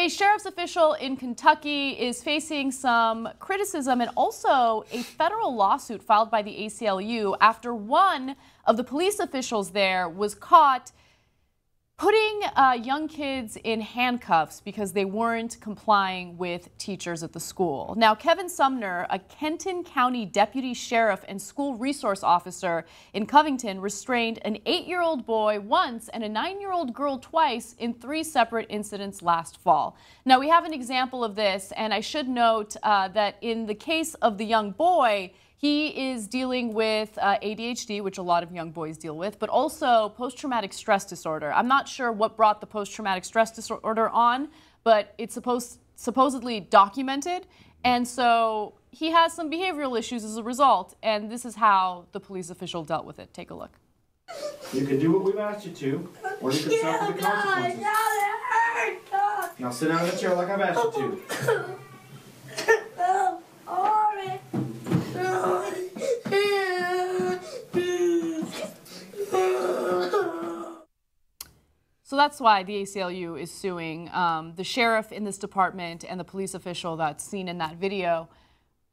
A sheriff's official in Kentucky is facing some criticism and also a federal lawsuit filed by the ACLU after one of the police officials there was caught putting young kids in handcuffs because they weren't complying with teachers at the school. Now, Kevin Sumner, a Kenton County deputy sheriff and school resource officer in Covington, restrained an 8-year-old boy once and a 9-year-old girl twice in 3 separate incidents last fall. Now, we have an example of this, and I should note that in the case of the young boy, he is dealing with ADHD, which a lot of young boys deal with, but also post-traumatic stress disorder. I'm not sure what brought the post-traumatic stress disorder on, but it's supposedly documented. And so he has some behavioral issues as a result, and this is how the police official dealt with it. Take a look. You can do what we've asked you to, or you can suffer the consequences. Now sit down in the chair like I've asked you to. So that's why the ACLU is suing the sheriff in this department and the police official that's seen in that video.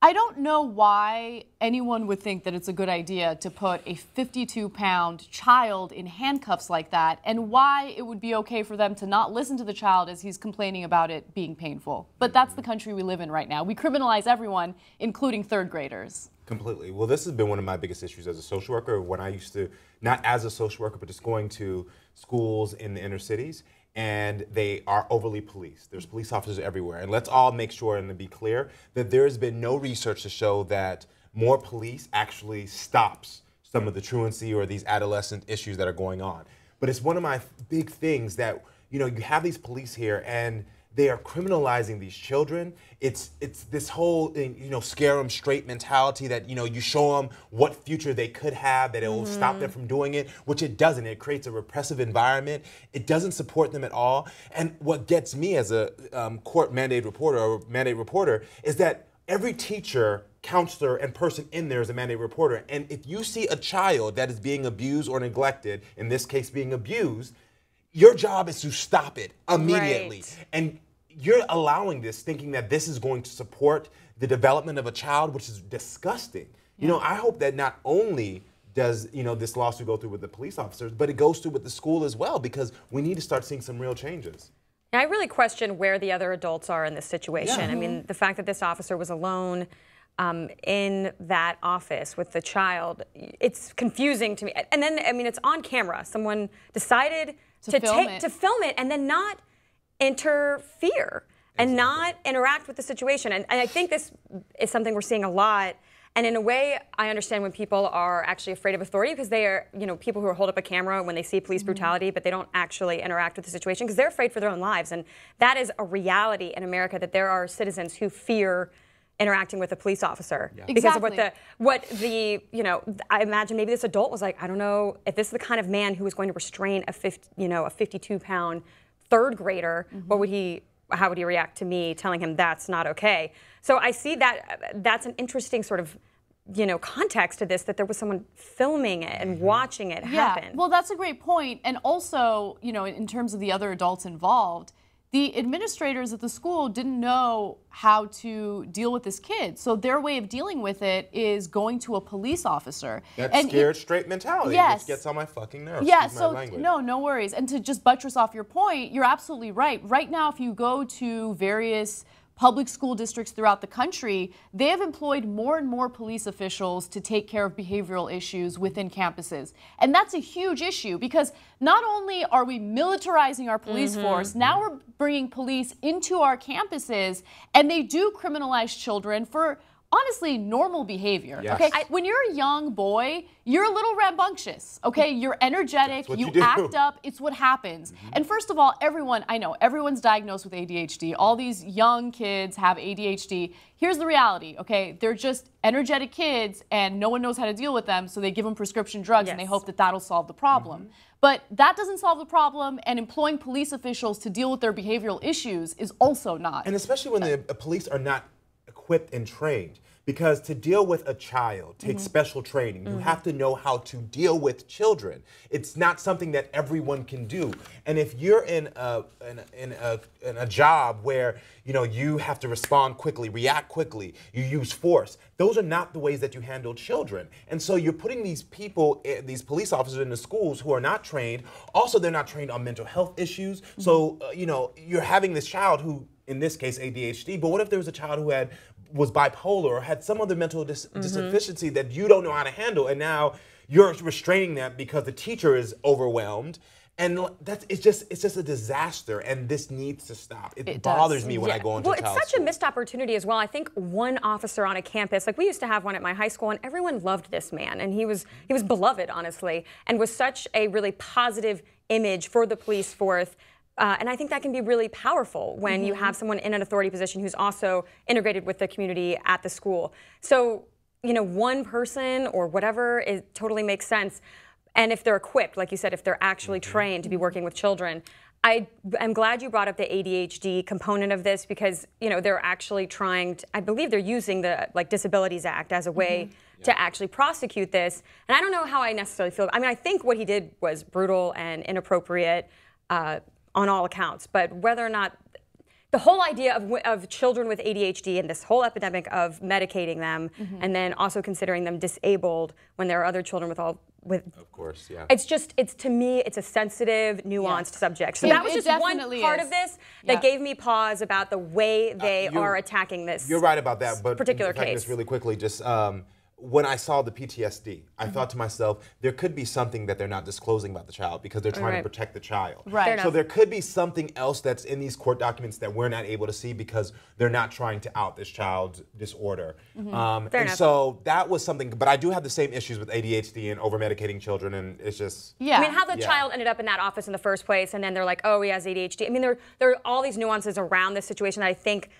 I don't know why anyone would think that it's a good idea to put a 52-pound child in handcuffs like that, and why it would be okay for them to not listen to the child as he's complaining about it being painful. But that's the country we live in right now. We criminalize everyone, including 3rd graders. Completely. Well, this has been one of my biggest issues as a social worker when I used to, not as a social worker, but just going to schools in the inner cities, and they are overly policed. There's police officers everywhere. And let's all make sure and to be clear that there has been no research to show that more police actually stops some of the truancy or these adolescent issues that are going on. But it's one of my big things that, you know, you have these police here and they are criminalizing these children. It's this whole, you know, scare them straight mentality that, you know, you show them what future they could have, that it will stop them from doing it, which it doesn't. It creates a repressive environment. It doesn't support them at all. And what gets me as a court-mandated reporter or mandate reporter is that every teacher, counselor, and person in there is a mandated reporter. And if you see a child that is being abused or neglected, in this case being abused, your job is to stop it immediately. Right. And you're allowing this, thinking that this is going to support the development of a child, which is disgusting. Yeah. You know, I hope that not only does, you know, this lawsuit go through with the police officers, but it goes through with the school as well, because we need to start seeing some real changes. I really question where the other adults are in this situation. Yeah. I mean, the fact that this officer was alone in that office with the child, it's confusing to me. And then, I mean, it's on camera. Someone decided to film it and then not interfere and not interact with the situation. And I think this is something we're seeing a lot. And in a way, I understand when people are actually afraid of authority, because they are, you know, people who hold up a camera when they see police brutality, but they don't actually interact with the situation because they're afraid for their own lives. And that is a reality in America, that there are citizens who fear interacting with a police officer because of what the you know, I imagine maybe this adult was like, I don't know if this is the kind of man who was going to restrain a 52-pound 3rd grader, how would he react to me telling him that's not okay? So I see that that's an interesting sort of, you know, context to this, that there was someone filming it and watching it happen. Well, that's a great point. And also, you know, in terms of the other adults involved, the administrators at the school didn't know how to deal with this kid. So their way of dealing with it is going to a police officer. That scared straight mentality, which gets on my fucking nerves. Yeah, so no worries. And to just buttress off your point, you're absolutely right. Right now, if you go to various public school districts throughout the country, they have employed more and more police officials to take care of behavioral issues within campuses. And that's a huge issue, because not only are we militarizing our police force, now we're bringing police into our campuses, and they do criminalize children for honestly normal behavior. Yes. Okay, when you're a young boy, you're a little rambunctious. Okay, you're energetic, you act up. It's what happens. And first of all, I know everyone's diagnosed with ADHD. All these young kids have ADHD. Here's the reality. Okay, they're just energetic kids, and no one knows how to deal with them, so they give them prescription drugs and they hope that that'll solve the problem. But that doesn't solve the problem, and employing police officials to deal with their behavioral issues is also not. And especially when the police are not equipped and trained. Because to deal with a child takes special training. You have to know how to deal with children. It's not something that everyone can do. And if you're in a job where you have to respond quickly, react quickly, you use force, those are not the ways that you handle children. And so you're putting these people, these police officers in the schools who are not trained. Also, they're not trained on mental health issues. So you're having this child who, in this case, ADHD, but what if there was a child who was bipolar or had some other mental deficiency that you don't know how to handle, and now you're restraining them because the teacher is overwhelmed, and it's just a disaster, and this needs to stop. It bothers me when I go into child school. Well, it's such a missed opportunity as well. I think one officer on a campus, like we used to have one at my high school, and everyone loved this man, and he was beloved, honestly, and was such a really positive image for the police force. And I think that can be really powerful when you have someone in an authority position who's also integrated with the community at the school. So, one person or whatever, it totally makes sense. And if they're equipped, like you said, if they're actually trained to be working with children. I'm glad you brought up the ADHD component of this because, they're actually trying to, I believe they're using the Disabilities Act as a way to actually prosecute this. And I don't know how I necessarily feel. I mean, I think what he did was brutal and inappropriate on all accounts, but whether or not the whole idea of children with ADHD and this whole epidemic of medicating them and then also considering them disabled when there are other children with of course, yeah. It's to me, it's a sensitive, nuanced subject. So that was just one part of this that gave me pause about the way they are attacking this. You're right about that, but particular case. Just really quickly, just when I saw the PTSD, I thought to myself, there could be something that they're not disclosing about the child because they're trying to protect the child. Right. So there could be something else that's in these court documents that we're not able to see because they're not trying to out this child's disorder. So that was something, but I do have the same issues with ADHD and over-medicating children, and it's just... Yeah. I mean, how the child ended up in that office in the first place, and then they're like, oh, he has ADHD. I mean, there are all these nuances around this situation that I think,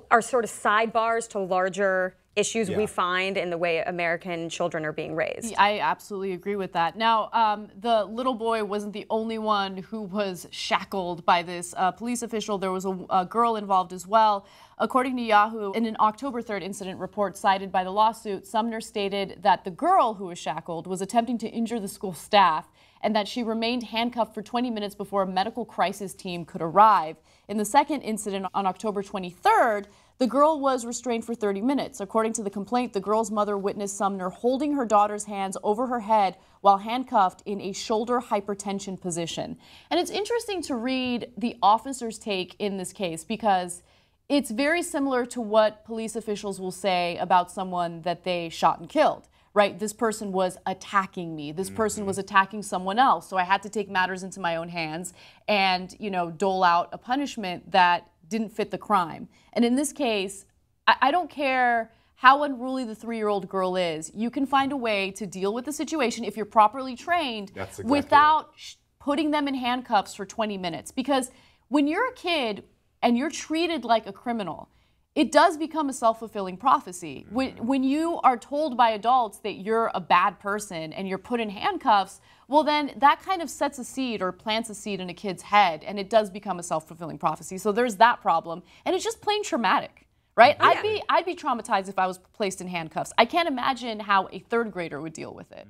are sort of sidebars to larger issues we find in the way American children are being raised. I absolutely agree with that. Now, the little boy wasn't the only one who was shackled by this police official. There was a girl involved as well. According to Yahoo, in an October 3rd incident report cited by the lawsuit, Sumner stated that the girl who was shackled was attempting to injure the school staff and that she remained handcuffed for 20 minutes before a medical crisis team could arrive. In the second incident on October 23rd, the girl was restrained for 30 minutes. According to the complaint, the girl's mother witnessed Sumner holding her daughter's hands over her head while handcuffed in a shoulder hypertension position. And it's interesting to read the officer's take in this case because it's very similar to what police officials will say about someone that they shot and killed. Right, this person was attacking me. This person was attacking someone else. So I had to take matters into my own hands and, dole out a punishment that didn't fit the crime. And in this case, I don't care how unruly the 3-year-old girl is. You can find a way to deal with the situation if you're properly trained without putting them in handcuffs for 20 minutes. Because when you're a kid and you're treated like a criminal, it does become a self-fulfilling prophecy. When you are told by adults that you're a bad person and you're put in handcuffs, well then that kind of sets a seed or plants a seed in a kid's head, and it does become a self-fulfilling prophecy. So there's that problem, and it's just plain traumatic, right? I'd be traumatized if I was placed in handcuffs. I can't imagine how a 3rd grader would deal with it.